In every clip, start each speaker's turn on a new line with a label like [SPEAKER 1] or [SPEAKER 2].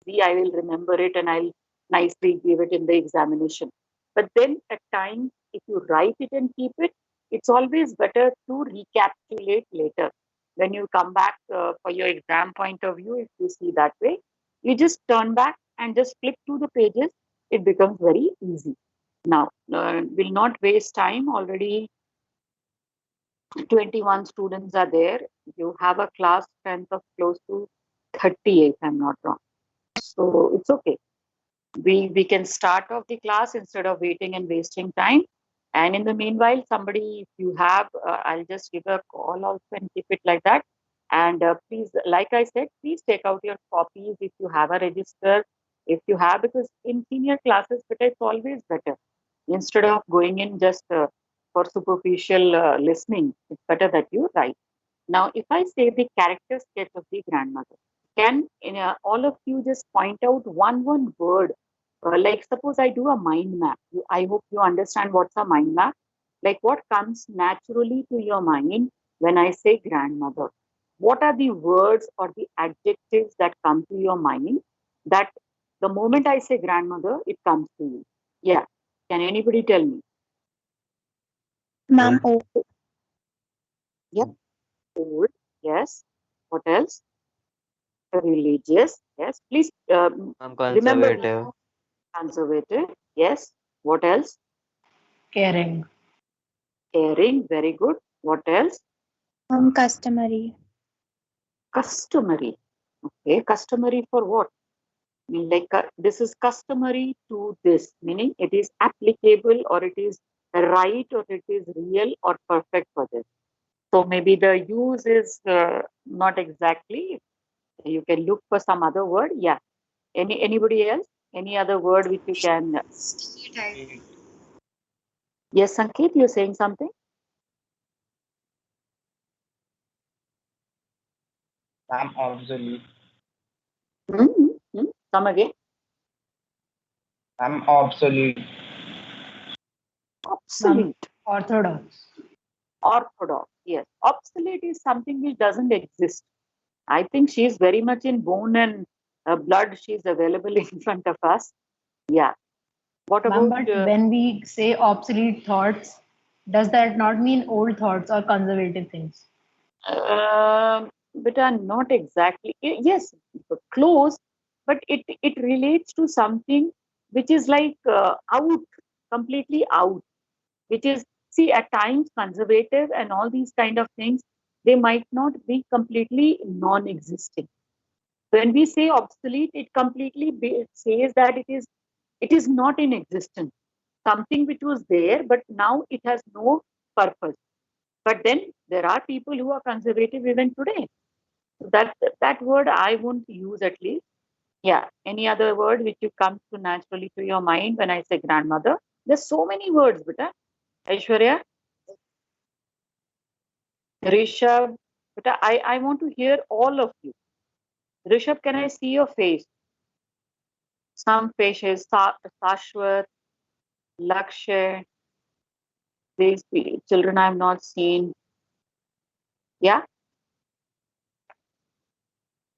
[SPEAKER 1] easy, I will remember it and I'll nicely give it in the examination. But then at times, if you write it and keep it, it's always better to recapitulate later. When you come back for your exam point of view, if you see that way, you just turn back and just flip to the pages. It becomes very easy. Now, will not waste time. Already 21 students are there. You have a class strength of close to 30, if I'm not wrong. So it's okay. We can start off the class instead of waiting and wasting time. And in the meanwhile, somebody, if you have, I'll just give a call also and keep it like that. And please, like I said, please take out your copies if you have a register. If you have, because in senior classes, but it's always better. Instead of going in just for superficial listening, it's better that you write. Now, if I say the character sketch of the grandmother, can all of you just point out one word? Like suppose I do a mind map. I hope you understand what's a mind map. Like what comes naturally to your mind when I say grandmother? What are the words or the adjectives that come to your mind that the moment I say grandmother, it comes to you? Yeah. Can anybody tell me?
[SPEAKER 2] Ma'am, oh,
[SPEAKER 1] Yep. Old. Yes. What else? Religious. Yes. Please
[SPEAKER 3] I'm
[SPEAKER 1] remember
[SPEAKER 3] conservative.
[SPEAKER 1] now. Conservative. Yes. What else?
[SPEAKER 4] Caring.
[SPEAKER 1] Caring. Very good. What else?
[SPEAKER 2] customary.
[SPEAKER 1] Customary. Okay. Customary for what? Like this is customary to this, meaning it is applicable or it is right or it is real or perfect for this. So maybe the use is not exactly. You can look for some other word. Yeah. Anybody else? Any other word which you can? Yes, Sanket, you're saying something.
[SPEAKER 5] I'm obsolete.
[SPEAKER 1] Mm-hmm. Come again.
[SPEAKER 5] I'm obsolete.
[SPEAKER 4] Ma'am,
[SPEAKER 1] Obsolete.
[SPEAKER 4] orthodox.
[SPEAKER 1] Orthodox. Yes. Obsolete is something which doesn't exist. I think she is very much in bone and blood. She is available in front of us. Yeah. What
[SPEAKER 4] Ma'am,
[SPEAKER 1] about?
[SPEAKER 4] but when we say obsolete thoughts, does that not mean old thoughts or conservative things?
[SPEAKER 1] But are not exactly. Yes, close, but it relates to something which is like out, completely out. Which is, see, at times conservative and all these kind of things, they might not be completely non-existing. When we say obsolete, it completely it says that it is not in existence. Something which was there, but now it has no purpose. But then there are people who are conservative even today. So that word I won't use at least. Yeah. Any other word which you comes to naturally to your mind when I say grandmother? There's so many words, beta. Aishwarya, Rishabh, beta, I want to hear all of you. Rishabh, can I see your face? Some faces, Sashwat, Lakshay, these children I have not seen. Yeah.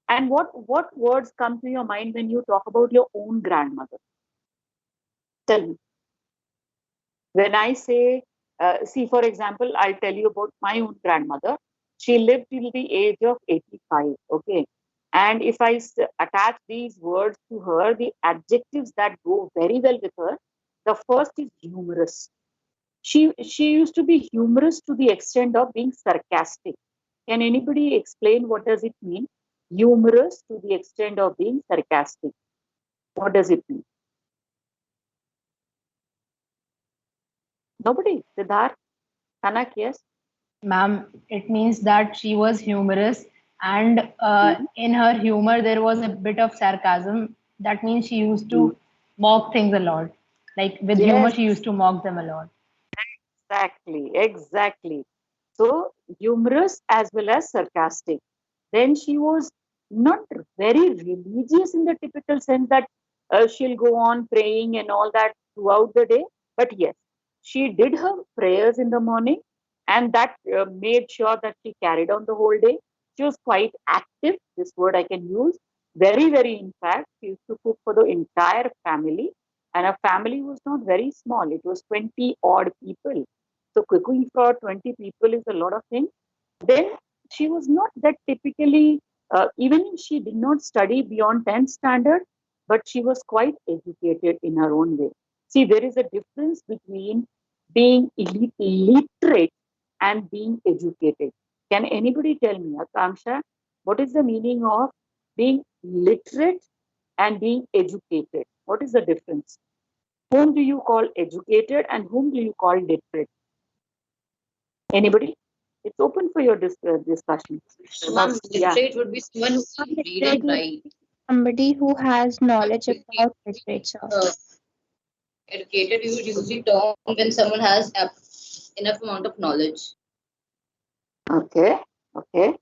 [SPEAKER 1] And what words come to your mind when you talk about your own grandmother? Tell me. When I say, see, for example, I tell you about my own grandmother. She lived till the age of 85. Okay. And if I attach these words to her, the adjectives that go very well with her, the first is humorous. She used to be humorous to the extent of being sarcastic. Can anybody explain what does it mean? Humorous to the extent of being sarcastic. What does it mean? Nobody. Siddharth, Kanak, yes.
[SPEAKER 4] Ma'am, it means that she was humorous, and
[SPEAKER 1] Mhm.
[SPEAKER 4] in her humor, there was a bit of sarcasm. That means she used to mock things a lot. Like with humor,
[SPEAKER 1] Yes,
[SPEAKER 4] she used to mock them a lot.
[SPEAKER 1] exactly, exactly. So humorous as well as sarcastic. Then she was not very religious in the typical sense that she'll go on praying and all that throughout the day. But yes, she did her prayers in the morning, and that made sure that she carried on the whole day. She was quite active. This word I can use. Very, very, in fact, she used to cook for the entire family. And her family was not very small. It was 20 odd people. So cooking for 20 people is a lot of things. Then she was not that typically, even if she did not study beyond 10th standard, but she was quite educated in her own way. See, there is a difference between being literate and being educated. Can anybody tell me, Akanksha, what is the meaning of being literate and being educated? What is the difference? Whom do you call educated and whom do you call literate? Anybody? It's open for your discussion.
[SPEAKER 3] Ma'am,
[SPEAKER 1] Yeah.
[SPEAKER 3] literate would be someone who can read and write.
[SPEAKER 2] Somebody who has knowledge
[SPEAKER 3] Educated,
[SPEAKER 2] about literature.
[SPEAKER 3] uh, educated, you would usually term when someone has enough amount of knowledge.
[SPEAKER 1] Okay. Okay.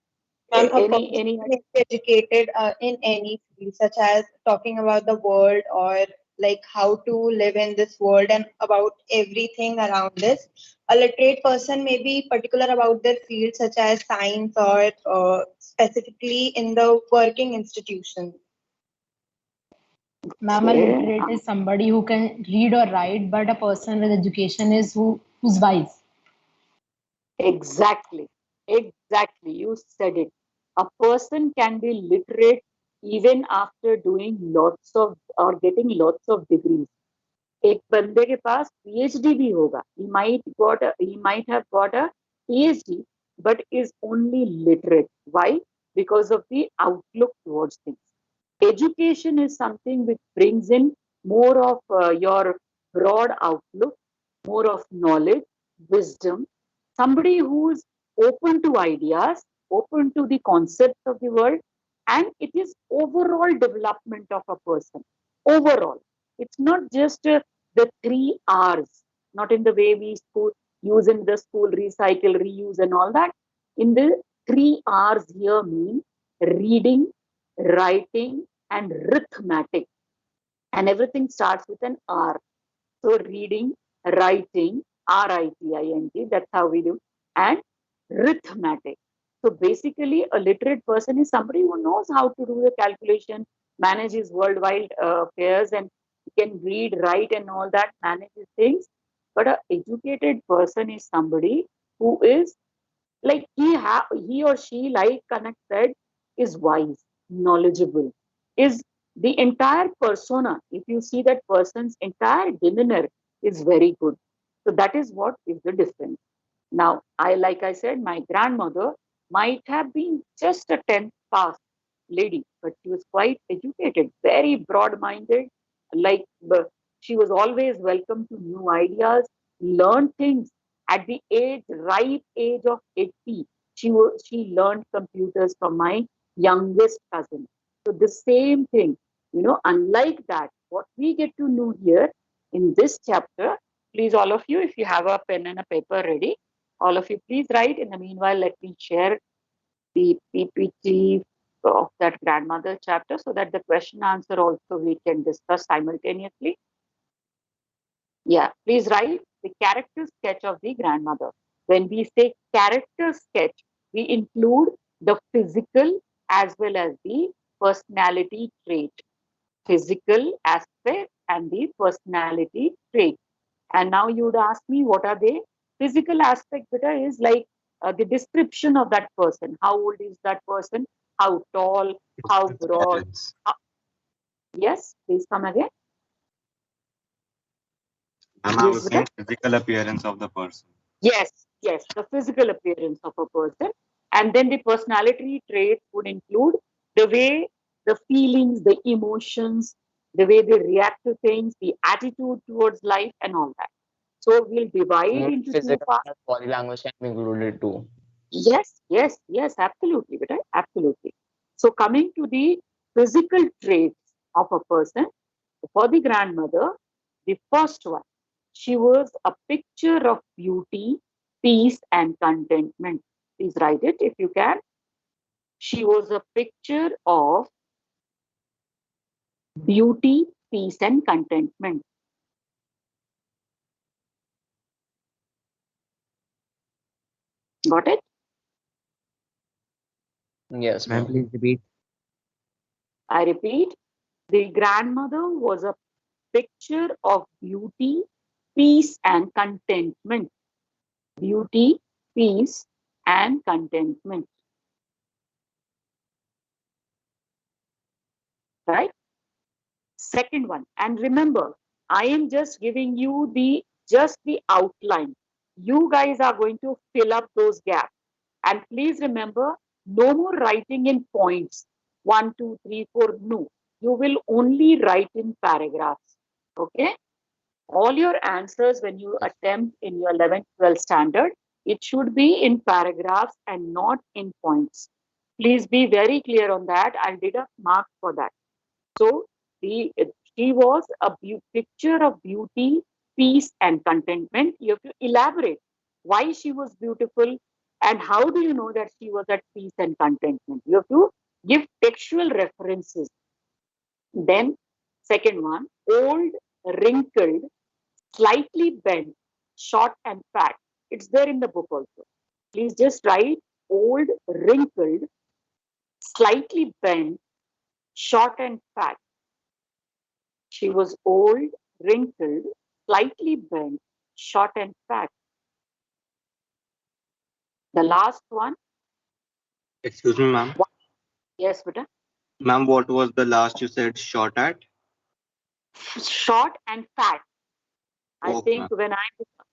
[SPEAKER 6] Ma'am, a
[SPEAKER 1] Any
[SPEAKER 6] person is educated in any field, such as talking about the world or like how to live in this world and about everything around this. A literate person may be particular about their field, such as science or specifically in the working institution.
[SPEAKER 4] Ma'am, a
[SPEAKER 1] Okay.
[SPEAKER 4] literate is somebody who can read or write, but a person with education is who's wise.
[SPEAKER 1] Exactly. Exactly. You said it. A person can be literate even after doing lots of or getting lots of degrees. एक बंदे के पास PhD भी होगा. He might have got a PhD, but is only literate. Why? Because of the outlook towards things. Education is something which brings in more of your broad outlook, more of knowledge, wisdom, somebody who's open to ideas, open to the concepts of the world, and it is overall development of a person. Overall, it's not just the 3 R's, not in the way we use in the school, recycle, reuse, and all that. In the 3 R's here mean reading, writing, and arithmetic. And everything starts with an R. So reading, writing, R-I-T-I-N-G, that's how we do, and arithmetic. So basically, a literate person is somebody who knows how to do the calculation, manage his worldwide affairs, and can read, write, and all that, manage his things. But an educated person is somebody who is like he or she, like Kanak said, is wise, knowledgeable, is the entire persona. If you see that person's entire demeanor is very good. So that is what is the difference. Now, like I said, my grandmother might have been just a 10th pass lady, but she was quite educated, very broad-minded. Like she was always welcome to new ideas, learn things. At the ripe age of 80, she learned computers from my youngest cousin. So the same thing, unlike that, what we get to know here in this chapter, please all of you, if you have a pen and a paper ready, all of you please write. In the meanwhile, let me share the PPT of that grandmother chapter so that the question answer also we can discuss simultaneously. Yeah, please write the character sketch of the grandmother. When we say character sketch, we include the physical as well as the personality trait. Physical aspect and the personality trait. And now you would ask me, what are they? Physical aspect, beta, is like the description of that person. How old is that person? How tall? How broad?
[SPEAKER 7] Appearance.
[SPEAKER 1] Yes, please come again.
[SPEAKER 7] And I
[SPEAKER 1] Yes,
[SPEAKER 7] was
[SPEAKER 1] beta.
[SPEAKER 7] saying physical appearance of the person.
[SPEAKER 1] Yes, yes, the physical appearance of a person. And then the personality traits would include the way, the feelings, the emotions, the way they react to things, the attitude towards life, and all that. So we'll divide
[SPEAKER 5] Even
[SPEAKER 1] into two
[SPEAKER 5] physical
[SPEAKER 1] parts.
[SPEAKER 5] and body language can be included too.
[SPEAKER 1] Yes, yes, yes, absolutely, beta, absolutely. So coming to the physical traits of a person, for the grandmother, the first one, she was a picture of beauty, peace, and contentment. Please write it if you can. She was a picture of beauty, peace, and contentment. Got it?
[SPEAKER 5] Yes,
[SPEAKER 8] Ma'am,
[SPEAKER 5] ma'am.
[SPEAKER 8] please repeat.
[SPEAKER 1] I repeat, the grandmother was a picture of beauty, peace, and contentment. Beauty, peace, and contentment. Right? Second one, and remember, I am just giving you the outline. You guys are going to fill up those gaps. And please remember, no more writing in points. 1, 2, 3, 4. No. You will only write in paragraphs. Okay? All your answers when you attempt in your 11th, 12th standard, it should be in paragraphs and not in points. Please be very clear on that. I'll deduct marks for that. So she was a picture of beauty, peace, and contentment. You have to elaborate why she was beautiful and how do you know that she was at peace and contentment. You have to give textual references. Then, second one, old, wrinkled, slightly bent, short, and fat. It's there in the book also. Please just write old, wrinkled, slightly bent, short, and fat. She was old, wrinkled, slightly bent, short, and fat. The last one.
[SPEAKER 7] Excuse me, ma'am.
[SPEAKER 1] Yes, beta.
[SPEAKER 7] Ma'am, what was the last you said? Short at?
[SPEAKER 1] Short and fat. I
[SPEAKER 7] Okay,
[SPEAKER 1] think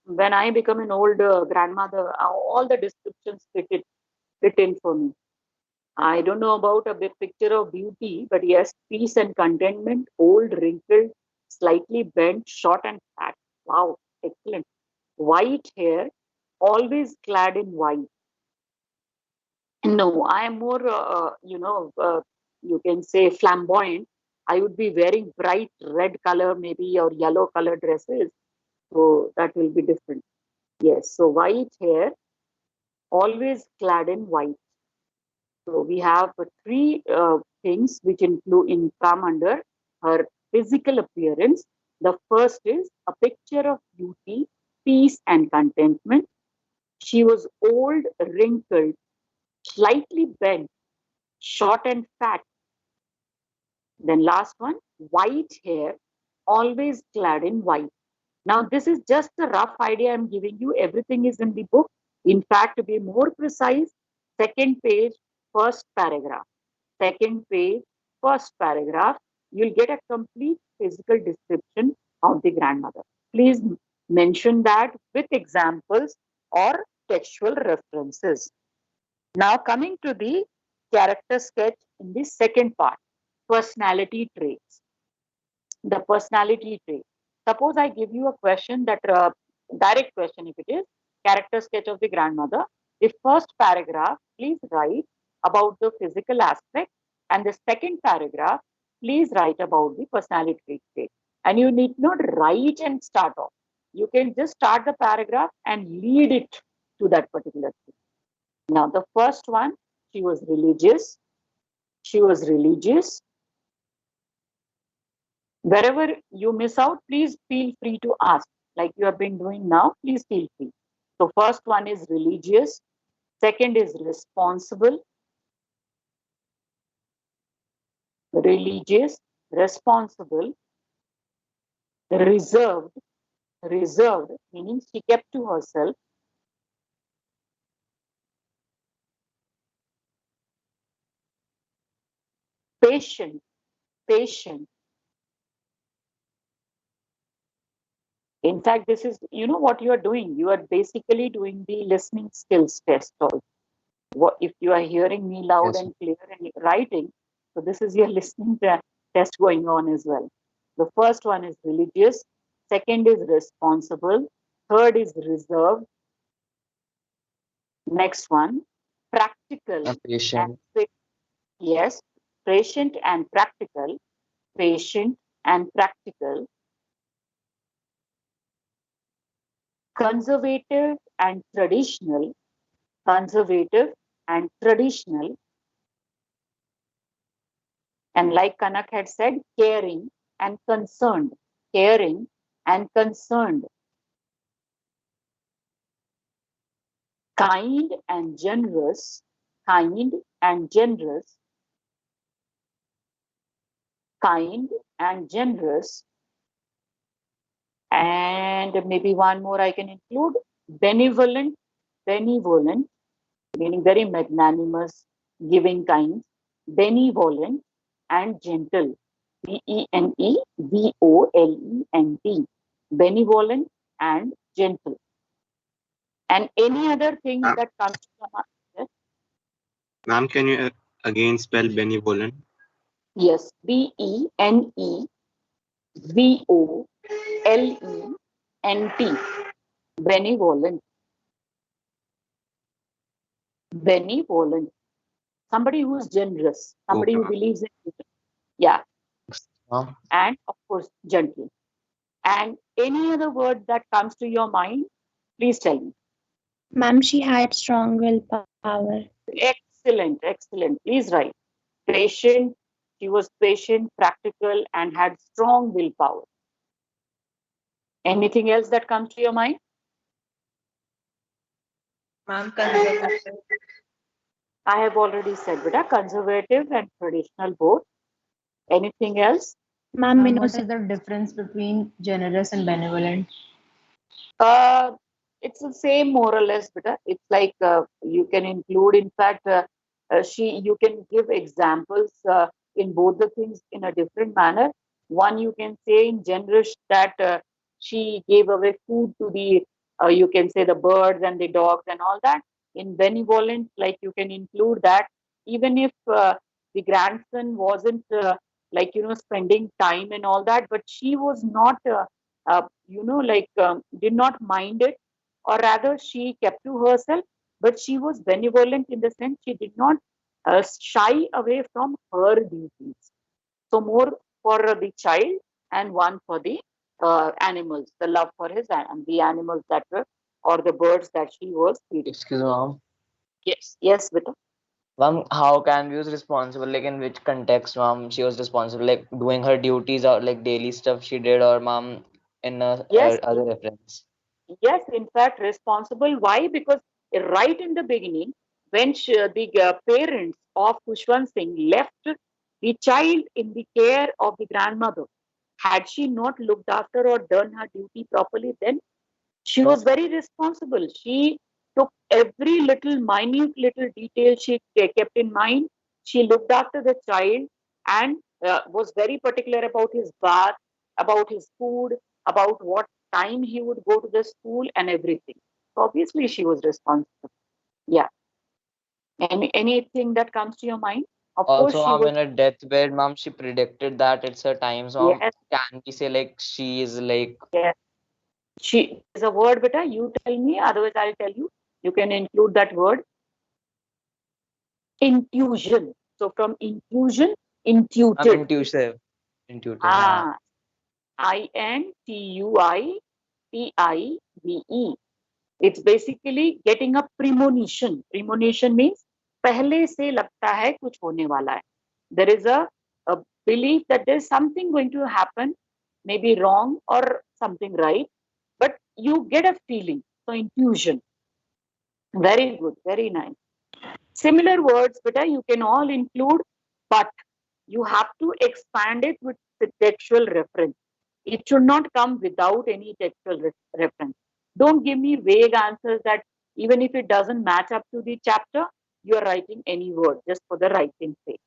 [SPEAKER 1] when I become an old grandmother, all the descriptions fit in for me. I don't know about a big picture of beauty, but yes, peace and contentment, old, wrinkled, slightly bent, short, and fat. Wow, excellent. White hair, always clad in white. No, I am more, you can say flamboyant. I would be wearing bright red color, maybe, or yellow color dresses. So that will be different. Yes, so white hair, always clad in white. So we have three things which come under her physical appearance. The first is a picture of beauty, peace, and contentment. She was old, wrinkled, slightly bent, short, and fat. Then last one, white hair, always clad in white. Now, this is just a rough idea I'm giving you. Everything is in the book. In fact, to be more precise, second page, first paragraph. Second page, first paragraph, you'll get a complete physical description of the grandmother. Please mention that with examples or textual references. Now, coming to the character sketch in the second part, personality traits. The personality trait. Suppose I give you a question that direct question, if it is character sketch of the grandmother. The first paragraph, please write about the physical aspect, and the second paragraph, please write about the personality trait. And you need not write and start off. You can just start the paragraph and lead it to that particular thing. Now, the first one, she was religious. She was religious. Wherever you miss out, please feel free to ask. Like you have been doing now, please feel free. So first one is religious. Second is responsible. Religious, responsible, reserved. Reserved meaning she kept to herself. Patient, patient. In fact, this is, you know what you are doing. You are basically doing the listening skills test also. What if you are hearing me loud
[SPEAKER 5] Yes.
[SPEAKER 1] and clear and writing? So this is your listening test going on as well. The first one is religious. Second is responsible. Third is reserved. Next one, practical.
[SPEAKER 5] A patient.
[SPEAKER 1] Yes, patient and practical. Patient and practical. Conservative and traditional. Conservative and traditional. And like Kanak had said, caring and concerned. Caring and concerned. Kind and generous. Kind and generous. kind and generous. And maybe one more I can include, benevolent, meaning very magnanimous, giving kind, benevolent and gentle, Benevolent, benevolent and gentle. And any other thing
[SPEAKER 7] Ma'am,
[SPEAKER 1] that comes to your mind? Yes,
[SPEAKER 7] ma'am, can you again spell benevolent?
[SPEAKER 1] yes, Benevolent, benevolent, benevolent. Somebody who is generous, somebody
[SPEAKER 7] Okay,
[SPEAKER 1] who
[SPEAKER 7] ma'am.
[SPEAKER 1] believes in people. Yeah,
[SPEAKER 5] Ma'am,
[SPEAKER 1] and of course, gentle. And any other word that comes to your mind, please tell me.
[SPEAKER 2] Ma'am, she had strong willpower.
[SPEAKER 1] Excellent, excellent. Please write. Patient, she was patient, practical, and had strong willpower. Anything else that comes to your mind?
[SPEAKER 6] Ma'am, conservative.
[SPEAKER 1] I have already said, beta, conservative and traditional both. Anything else?
[SPEAKER 2] Ma'am,
[SPEAKER 4] What
[SPEAKER 2] innocent.
[SPEAKER 4] is the difference between generous and benevolent?
[SPEAKER 1] Uh, it's the same more or less, beta. It's like you can include, in fact, you can give examples in both the things in a different manner. One, you can say in generous that she gave away food to you can say the birds and the dogs and all that. In benevolent, like you can include that even if the grandson wasn't spending time and all that, but she was not did not mind it, or rather she kept to herself, but she was benevolent in the sense she did not shy away from her duties. So more for the child and one for the animals, the love for the animals that were, or the birds that she was feeding.
[SPEAKER 5] excuse me, ma'am.
[SPEAKER 1] Yes, yes, Vita.
[SPEAKER 5] Ma'am, how can we use responsible? Like in which context, ma'am, she was responsible? Like doing her duties or like daily stuff she did, or ma'am, in
[SPEAKER 1] Yes,
[SPEAKER 5] other reference?
[SPEAKER 1] yes, in fact, responsible. Why? Because right in the beginning, when the parents of Kushwant Singh left the child in the care of the grandmother, had she not looked after or done her duty properly, then she
[SPEAKER 5] No.
[SPEAKER 1] was very responsible. She took every little minute little detail she kept in mind. She looked after the child and was very particular about his bath, about his food, about what time he would go to the school and everything. So obviously she was responsible. Yeah. Anything that comes to your mind? Of course
[SPEAKER 5] Also,
[SPEAKER 1] she
[SPEAKER 5] ma'am,
[SPEAKER 1] was.
[SPEAKER 5] in her deathbed, ma'am, she predicted that it's her time. So, ma'am,
[SPEAKER 1] Yes,
[SPEAKER 5] can we say like she is like
[SPEAKER 1] yes. She is a word, beta. You tell me, otherwise I'll tell you. You can include that word. Intuition. So from intuition,
[SPEAKER 5] I'm
[SPEAKER 1] intuited.
[SPEAKER 5] intuitive, intuitive, yeah.
[SPEAKER 1] Ah, Intuitive. It's basically getting a premonition. Premonition means पहले से लगता है कुछ होने वाला है. There is a belief that there is something going to happen, maybe wrong or something right, but you get a feeling. So intuition. Very good, very nice. Similar words, beta, you can all include, but you have to expand it with the textual reference. It should not come without any textual reference. Don't give me vague answers that even if it doesn't match up to the chapter, you are writing any word just for the writing sake.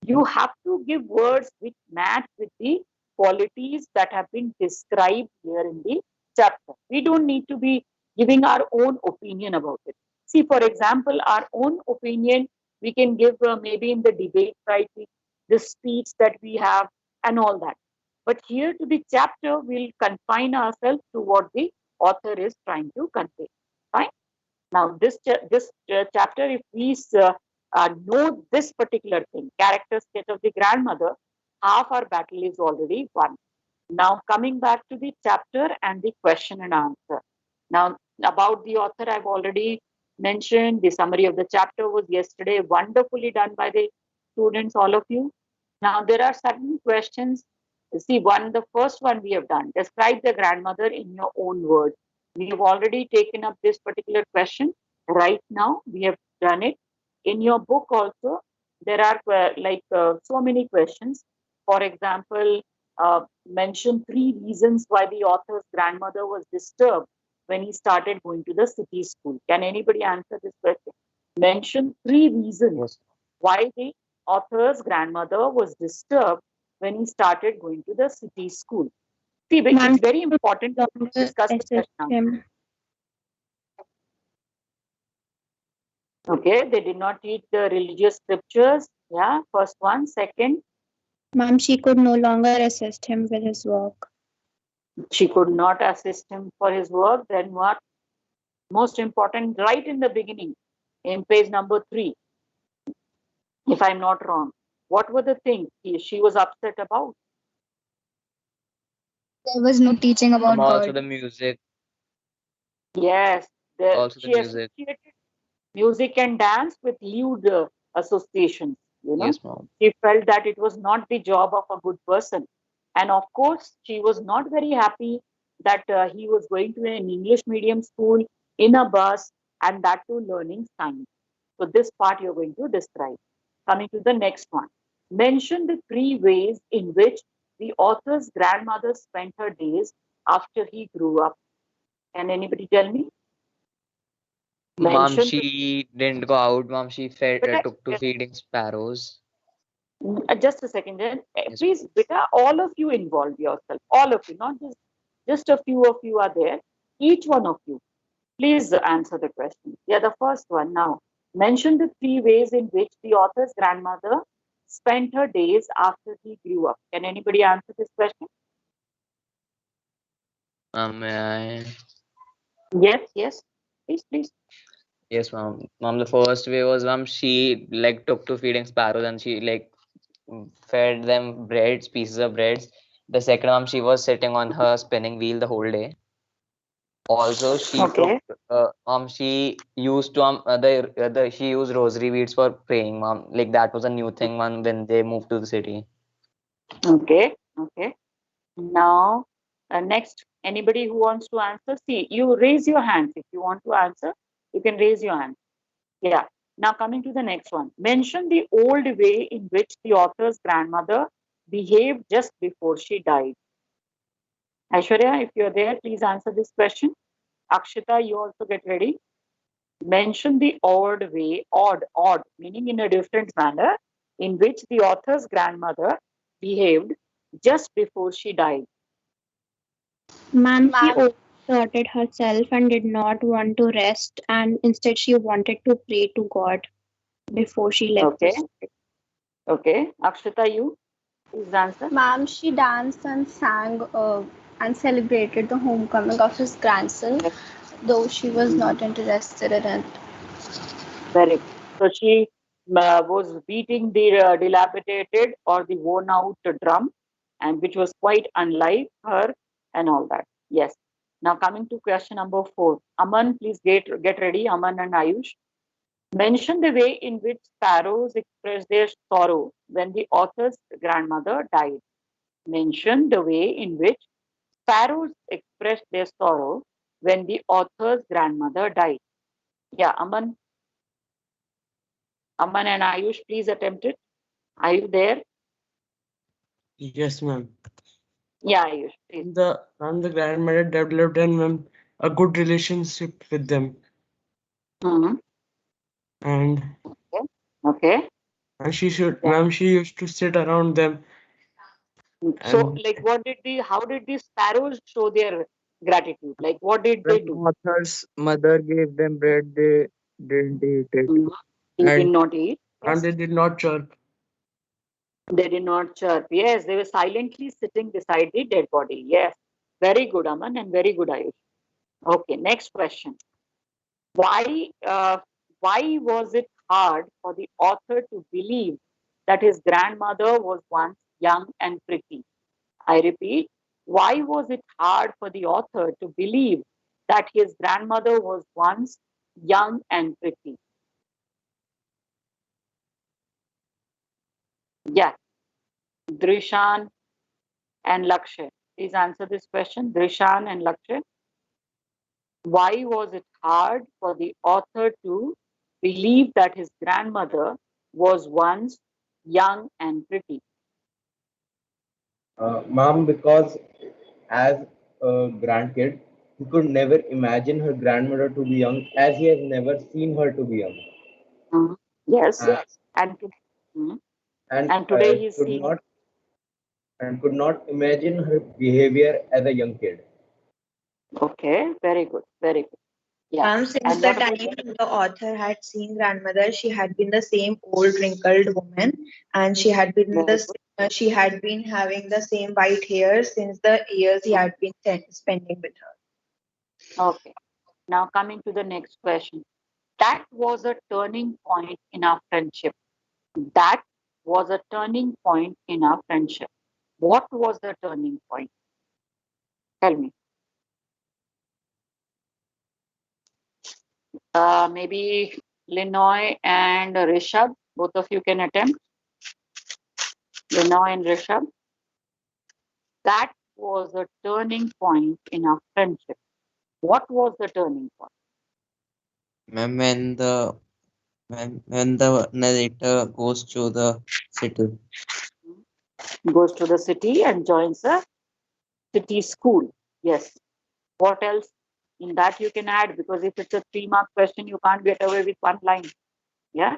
[SPEAKER 1] You have to give words which match with the qualities that have been described here in the chapter. We don't need to be giving our own opinion about it. See, for example, our own opinion we can give maybe in the debate writing, the speech that we have, and all that. But here to the chapter, we'll confine ourselves to what the author is trying to convey. Fine. Now, this chapter, if we know this particular thing, character sketch of the grandmother, half our battle is already won. Now, coming back to the chapter and the question and answer. Now, about the author, I've already mentioned the summary of the chapter was yesterday wonderfully done by the students, all of you. Now, there are certain questions. See, the first one we have done. Describe the grandmother in your own words. We have already taken up this particular question. Right now, we have done it. In your book also, there are so many questions. For example, mention 3 reasons why the author's grandmother was disturbed when he started going to the city school. Can anybody answer this question? Mention 3 reasons
[SPEAKER 5] Yes.
[SPEAKER 1] why the author's grandmother was disturbed when he started going to the city school. See,
[SPEAKER 2] Ma'am,
[SPEAKER 1] it's very important to
[SPEAKER 2] longer
[SPEAKER 1] discuss the
[SPEAKER 2] assist
[SPEAKER 1] question.
[SPEAKER 2] him.
[SPEAKER 1] Okay, they did not teach the religious scriptures. Yeah, first one. Second,
[SPEAKER 2] Ma'am, she could no longer assist him with his work.
[SPEAKER 1] she could not assist him for his work. Then what? Most important, right in the beginning, in page number 3, if I'm not wrong, what were the things she was upset about?
[SPEAKER 8] There was no teaching about
[SPEAKER 5] Also
[SPEAKER 8] God.
[SPEAKER 5] the music.
[SPEAKER 1] Yes,
[SPEAKER 5] Also the
[SPEAKER 1] she
[SPEAKER 5] music.
[SPEAKER 1] associated music and dance with lewd associations. You know,
[SPEAKER 5] Yes, mom.
[SPEAKER 1] she felt that it was not the job of a good person, and of course, she was not very happy that he was going to an English medium school in a bus, and that too learning science. So this part you're going to describe. Coming to the next one, mention the 3 ways in which the author's grandmother spent her days after he grew up. Can anybody tell me?
[SPEAKER 5] Mom,
[SPEAKER 1] Mention the
[SPEAKER 5] she didn't go out. Mom, she fed,
[SPEAKER 1] Beta,
[SPEAKER 5] took to feeding sparrows.
[SPEAKER 1] just a second, Jen.
[SPEAKER 5] Yes, ma'am.
[SPEAKER 1] Please, Beta, all of you involve yourself. All of you, not just a few of you are there. Each one of you, please answer the question. Yeah, the first one now. Mention the 3 ways in which the author's grandmother spent her days after he grew up. Can anybody answer this question?
[SPEAKER 5] May I?
[SPEAKER 1] Yes. Please.
[SPEAKER 5] Yes, mom. Mom, the first way was, mom, she like took to feeding sparrows and she like fed them breads, pieces of breads. The second one, she was sitting on her spinning wheel the whole day. Also, she took
[SPEAKER 1] Okay.
[SPEAKER 5] she used to she used rosary beads for praying, mom. Like that was a new thing, man, when they moved to the city.
[SPEAKER 1] Okay. Now, next, anybody who wants to answer, see, you raise your hands. If you want to answer, you can raise your hand. Yeah. Now, coming to the next one. Mention the old way in which the author's grandmother behaved just before she died. Aishwarya, if you're there, please answer this question. Akshita, you also get ready. Mention the odd, meaning in a different manner, in which the author's grandmother behaved just before she died.
[SPEAKER 2] Ma'am, she
[SPEAKER 8] Ma'am,
[SPEAKER 2] overexerted herself and did not want to rest, and instead she wanted to pray to God before she left
[SPEAKER 1] Okay.
[SPEAKER 2] this.
[SPEAKER 1] Okay. Akshita, you please answer.
[SPEAKER 8] ma'am, she danced and sang and celebrated the homecoming of his grandson,
[SPEAKER 1] Yes.
[SPEAKER 8] though she was
[SPEAKER 1] Mhm.
[SPEAKER 8] not interested in it.
[SPEAKER 1] Very good. So she was beating the dilapidated or the worn out drum, and which was quite unlike her and all that. Yes. Now coming to question number 4. Aman, please get ready. Aman and Ayush. Mention the way in which sparrows express their sorrow when the author's grandmother died. Mention the way in which sparrows expressed their sorrow when the author's grandmother died. Yeah, Aman and Ayush, please attempt it. Are you there?
[SPEAKER 9] Yes, ma'am.
[SPEAKER 1] Yeah, Ayush, please.
[SPEAKER 9] The grandmother developed a good relationship with them,
[SPEAKER 1] Mhm.
[SPEAKER 9] and
[SPEAKER 1] Okay. Yeah.
[SPEAKER 9] she used to sit around them
[SPEAKER 1] So,
[SPEAKER 9] and
[SPEAKER 1] like, how did the sparrows show their gratitude? Like, what did
[SPEAKER 10] When
[SPEAKER 1] they do?
[SPEAKER 10] author's mother gave them bread, they didn't eat it.
[SPEAKER 1] Mhm. They did
[SPEAKER 9] and
[SPEAKER 1] not eat.
[SPEAKER 9] and
[SPEAKER 1] Yes.
[SPEAKER 9] they did not chirp.
[SPEAKER 1] They did not chirp. Yes, they were silently sitting beside the dead body. Yes. Very good, Aman, and very good, Ayush. Okay, next question. Why, uh, why was it hard for the author to believe that his grandmother was once young and pretty? I repeat, why was it hard for the author to believe that his grandmother was once young and pretty? Yeah, Drishan and Lakshay. Please answer this question. Drishan and Lakshay. Why was it hard for the author to believe that his grandmother was once young and pretty?
[SPEAKER 10] Mom, because as a grandkid, he could never imagine her grandmother to be young as he has never seen her to be young.
[SPEAKER 1] Mhm. Yes.
[SPEAKER 10] Uh,
[SPEAKER 1] And to, Mhm.
[SPEAKER 10] and
[SPEAKER 1] and today he's
[SPEAKER 10] could
[SPEAKER 1] seeing.
[SPEAKER 10] not and could not imagine her behavior as a young kid.
[SPEAKER 1] Okay, very good, very good. Yeah.
[SPEAKER 6] Since
[SPEAKER 1] And
[SPEAKER 6] the
[SPEAKER 1] what about
[SPEAKER 6] time the author had seen grandmother, she had been the same old wrinkled woman, and
[SPEAKER 1] very good?
[SPEAKER 6] she had been having the same white hair since the years he had been spending with her.
[SPEAKER 1] Okay. Now coming to the next question. That was a turning point in our friendship. That was a turning point in our friendship. What was the turning point? Tell me. Maybe Linoy and Rishabh. Both of you can attempt. Linoy and Rishabh. That was a turning point in our friendship. What was the turning point?
[SPEAKER 11] Ma'am, when the narrator goes to the city.
[SPEAKER 1] Goes to the city and joins a city school. Yes. What else? In that you can add, because if it's a 3 mark question, you can't get away with one line. Yeah.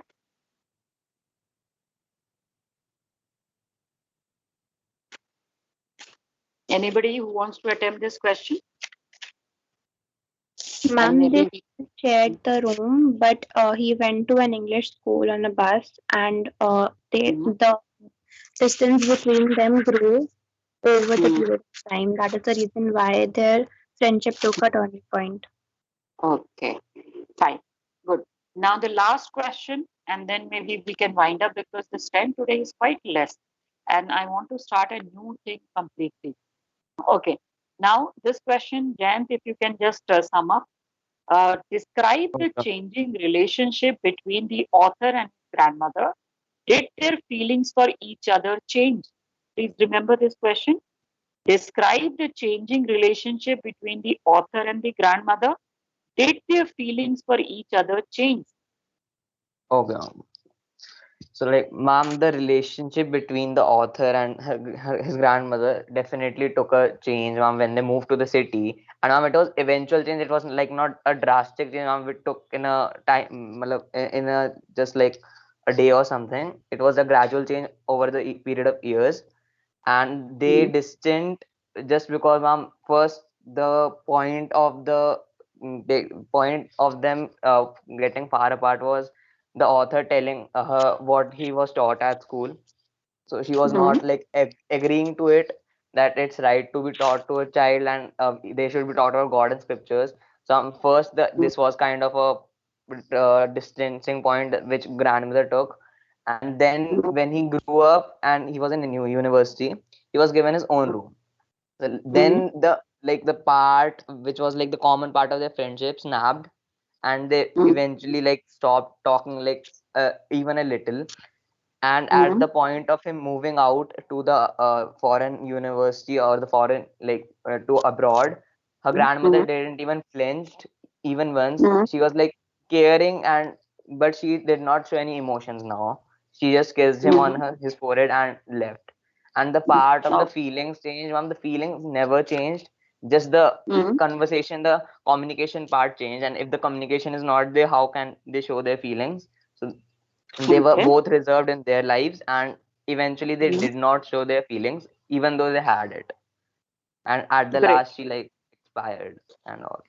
[SPEAKER 1] Anybody who wants to attempt this question? And
[SPEAKER 2] Ma'am,
[SPEAKER 1] maybe
[SPEAKER 2] they shared the room, but he went to an English school on a bus, and the distance between them grew over the
[SPEAKER 1] Hmm.
[SPEAKER 2] period of time. That is the reason why their friendship took a turning point.
[SPEAKER 1] Okay, fine, good. Now the last question, and then maybe we can wind up because this time today is quite less, and I want to start a new thing completely. Okay. Now this question, Jayant, if you can just sum up. Describe the changing relationship between the author and grandmother. Did their feelings for each other change? Please remember this question. Describe the changing relationship between the author and the grandmother. Did their feelings for each other change?
[SPEAKER 5] Okay. So, like, ma'am, the relationship between the author and his grandmother definitely took a change, ma'am, when they moved to the city. And ma'am, it was eventual change. It was like not a drastic change, ma'am. It took in a time, matlab, in a just like a day or something. It was a gradual change over the period of years, and they distant just because, ma'am, first the point of the point of them getting far apart was the author telling her what he was taught at school. So she was
[SPEAKER 1] Mhm.
[SPEAKER 5] not like agreeing to it, that it's right to be taught to a child, and they should be taught about God and scriptures. So first this was kind of a distancing point which grandmother took. And then when he grew up and he was in a new university, he was given his own room.
[SPEAKER 1] Mhm.
[SPEAKER 5] Then the part which was like the common part of their friendship snapped, and they
[SPEAKER 1] Mhm.
[SPEAKER 5] eventually like stopped talking, like even a little. And at
[SPEAKER 1] Mhm.
[SPEAKER 5] the point of him moving out to the foreign university, or the foreign to abroad, her grandmother
[SPEAKER 1] Mhm.
[SPEAKER 5] didn't even flinched even once.
[SPEAKER 1] Mhm.
[SPEAKER 5] She was like caring, and but she did not show any emotions now. She just kissed him on
[SPEAKER 1] Mhm.
[SPEAKER 5] his forehead and left. And the part of the
[SPEAKER 1] Oh.
[SPEAKER 5] feelings changed, ma'am. The feelings never changed, just the
[SPEAKER 1] Mhm.
[SPEAKER 5] conversation, the communication part changed. And if the communication is not there, how can they show their feelings? So they were
[SPEAKER 1] Okay.
[SPEAKER 5] both reserved in their lives, and eventually they
[SPEAKER 1] Mhm.
[SPEAKER 5] did not show their feelings even though they had it. And at the
[SPEAKER 1] Great.
[SPEAKER 5] last she like expired and all.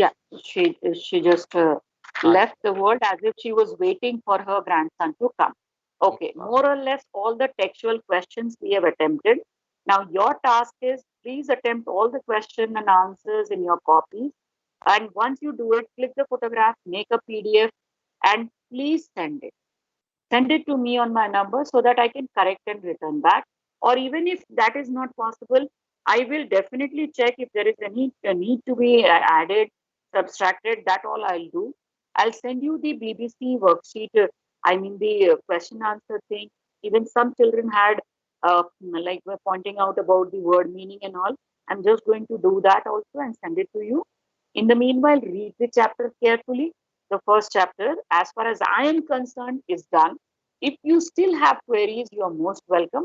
[SPEAKER 1] Yeah, she just left the world as if she was waiting for her grandson to come. Okay, more or less all the textual questions we have attempted. Now your task is, please attempt all the question and answers in your copies. And once you do it, click the photograph, make a PDF, and please send it. Send it to me on my number so that I can correct and return back. Or even if that is not possible, I will definitely check if there is any need to be added, subtracted. That all I'll do. I'll send you the BBC worksheet. I mean the question answer thing. Even some children had like were pointing out about the word meaning and all. I'm just going to do that also and send it to you. In the meanwhile, read the chapter carefully. The first chapter, as far as I am concerned, is done. If you still have queries, you are most welcome.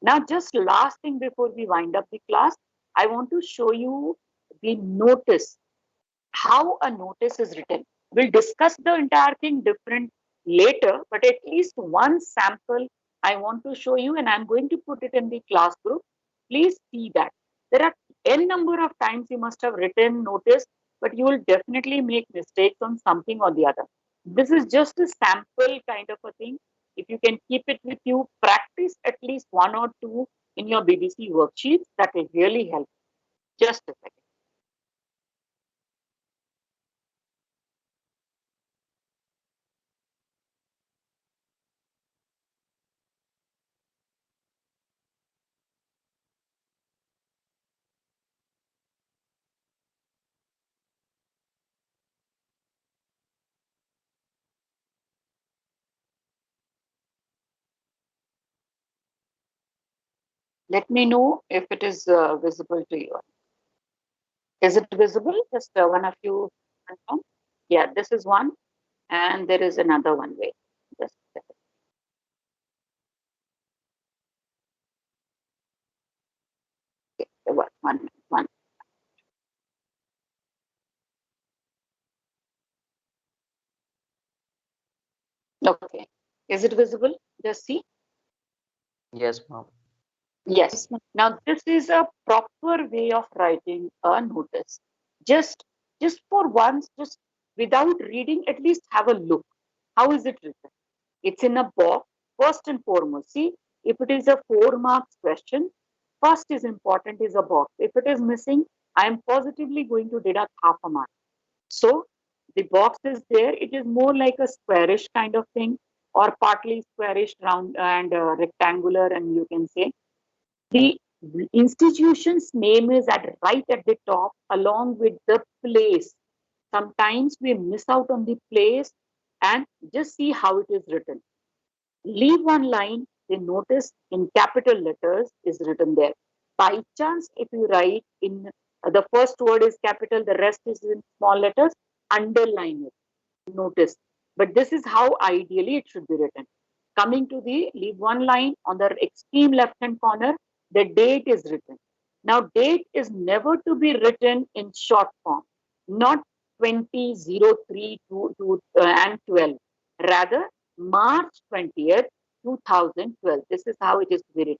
[SPEAKER 1] Now, just last thing before we wind up the class, I want to show you the notice, how a notice is written. We'll discuss the entire thing different later, but at least one sample I want to show you, and I'm going to put it in the class group. Please see that. There are n number of times you must have written notice, but you will definitely make mistakes on something or the other. This is just a sample kind of a thing. If you can keep it with you, practice at least one or two in your BBC worksheets, that will really help. Just a second. Let me know if it is visible to you. Is it visible? Just one of you confirm. Yeah, this is one, and there is another one. Wait, just a second. Okay, there was one. Okay, is it visible? Just see.
[SPEAKER 5] Yes, ma'am.
[SPEAKER 1] Yes. Now this is a proper way of writing a notice. Just, just for once, just without reading, at least have a look. How is it written? It's in a box. First and foremost, see, if it is a 4 marks question, first is important is a box. If it is missing, I am positively going to deduct half a mark. So the box is there. It is more like a squarish kind of thing, or partly squarish, round and rectangular, and you can say the institution's name is right at the top along with the place. Sometimes we miss out on the place, and just see how it is written. Leave one line, the notice in capital letters is written there. By chance, if you write in the first word is capital, the rest is in small letters, underline it, notice. But this is how ideally it should be written. Coming to the, leave one line on the extreme left hand corner, the date is written. Now, date is never to be written in short form, not 2003 and 12. Rather, March 20th, 2012. This is how it is to be written.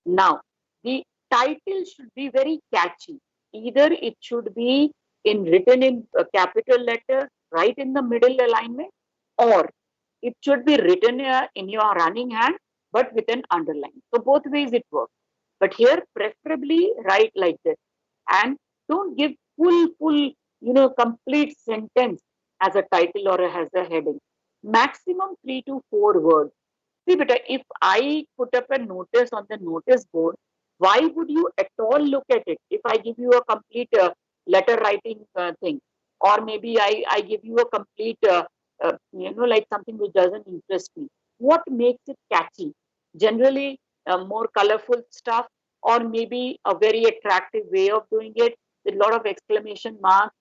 [SPEAKER 1] Now, the title should be very catchy. Either it should be written in capital letters right in the middle alignment, or it should be written in your running hand but with an underline. So both ways it works. But here, preferably write like this, and don't give full, complete sentence as a title or as a heading. Maximum 3 to 4 words. See, but if I put up a notice on the notice board, why would you at all look at it? If I give you a complete letter writing thing, or maybe I give you a complete, like something which doesn't interest me. What makes it catchy? Generally, more colorful stuff, or maybe a very attractive way of doing it with a lot of exclamation marks,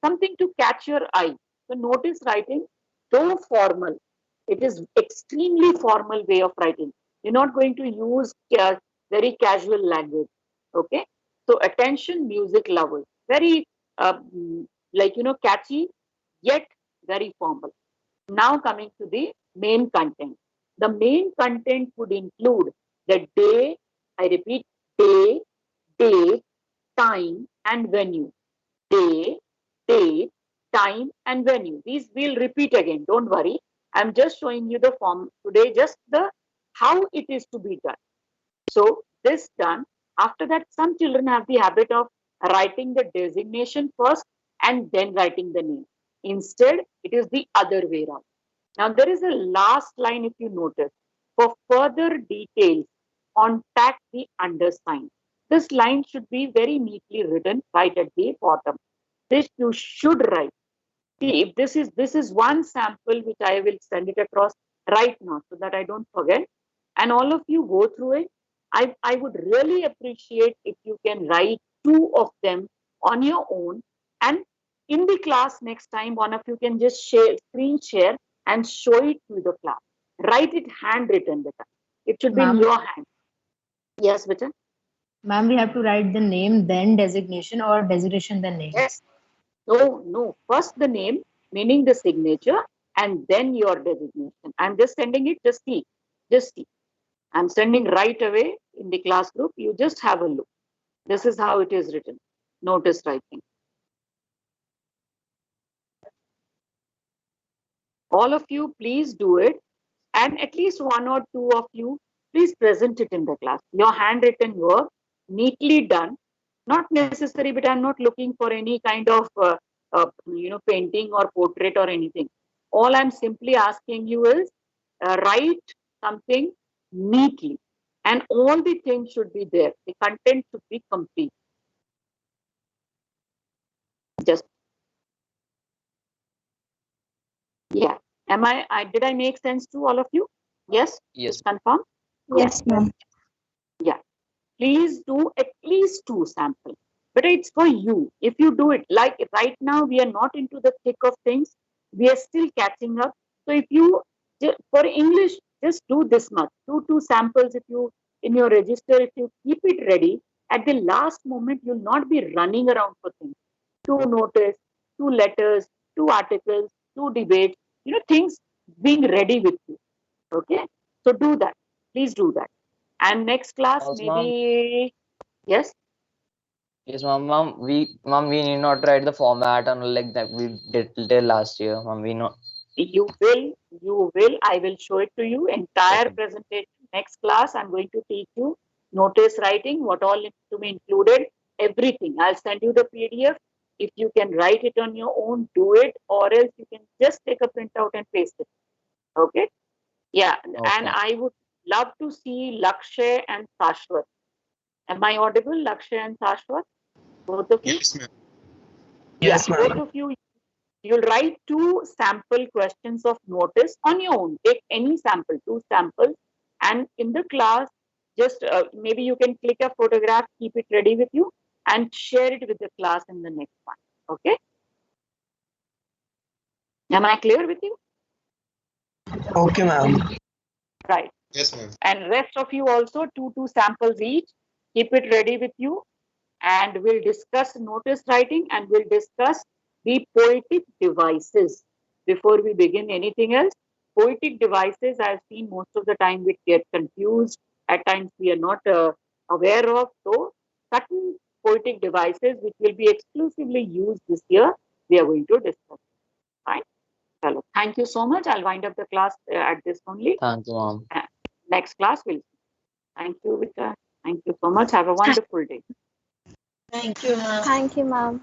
[SPEAKER 1] something to catch your eye. So notice writing, though formal, it is extremely formal way of writing. You're not going to use very casual language. Okay. So attention, music lovers. Very catchy, yet very formal. Now coming to the main content. The main content would include the day, I repeat, day, date, time, and venue. Day, date, time, and venue. These we'll repeat again. Don't worry. I'm just showing you the form today, just the how it is to be done. So this done. After that, some children have the habit of writing the designation first and then writing the name. Instead, it is the other way around. Now there is a last line if you notice. For further details, contact the undersigned. This line should be very neatly written right at the bottom. This you should write. See, if this is one sample which I will send it across right now so that I don't forget. And all of you go through it. I would really appreciate if you can write 2 of them on your own. And in the class next time, one of you can just screen share and show it to the class. Write it handwritten. It should be in
[SPEAKER 4] Ma'am,
[SPEAKER 1] your hand. Yes, beta.
[SPEAKER 4] Ma'am, we have to write the name, then designation, or designation, then name.
[SPEAKER 1] Yes. No. First the name, meaning the signature, and then your designation. I'm just sending it. Just see. Just see. I'm sending right away in the class group. You just have a look. This is how it is written. Notice writing. All of you, please do it. And at least one or two of you, please present it in the class. Your handwritten work, neatly done. Not necessary, but I'm not looking for any kind of painting or portrait or anything. All I'm simply asking you is write something neatly, and all the things should be there. The content should be complete. Just yeah. Did I make sense to all of you? Yes.
[SPEAKER 5] Yes.
[SPEAKER 1] Confirm.
[SPEAKER 2] Yes, ma'am.
[SPEAKER 1] Yeah. Please do at least 2 samples. But it's for you. If you do it, like right now, we are not into the thick of things. We are still catching up. So if you, for English, just do this much. Do 2 samples if you, in your register, if you keep it ready, at the last moment, you'll not be running around for things. 2 notice, 2 letters, 2 articles, 2 debates, things being ready with you. Okay? So do that. Please do that. And next class,
[SPEAKER 5] Also, ma'am.
[SPEAKER 1] maybe, yes?
[SPEAKER 5] Yes, ma'am. We need not write the format and like that we did last year, ma'am. We not.
[SPEAKER 1] You will. I will show it to you. Entire presentation. Next class, I'm going to teach you notice writing, what all needs to be included, everything. I'll send you the PDF. If you can write it on your own, do it, or else you can just take a printout and paste it. Okay? Yeah.
[SPEAKER 5] Okay.
[SPEAKER 1] And I would love to see Lakshay and Shashwat. Am I audible, Lakshay and Shashwat? Both of you?
[SPEAKER 7] Yes, ma'am.
[SPEAKER 1] Yes, both of you. You'll write 2 sample questions of notice on your own. Take any sample, 2 samples, and in the class, just maybe you can click a photograph, keep it ready with you, and share it with the class in the next one. Okay? Am I clear with you?
[SPEAKER 9] Okay, ma'am.
[SPEAKER 1] Right.
[SPEAKER 7] Yes, ma'am.
[SPEAKER 1] And rest of you also, 2 samples each. Keep it ready with you, and we'll discuss notice writing, and we'll discuss the poetic devices before we begin anything else. Poetic devices, I've seen most of the time we get confused. At times we are not aware of. So certain poetic devices which will be exclusively used this year, we are going to discuss. Fine. Hello. Thank you so much. I'll wind up the class at this only.
[SPEAKER 5] Thank you, ma'am.
[SPEAKER 1] Next class will. Thank you, Vita. Thank you so much. Have a wonderful day.
[SPEAKER 6] Thank you, ma'am.
[SPEAKER 8] Thank you, ma'am.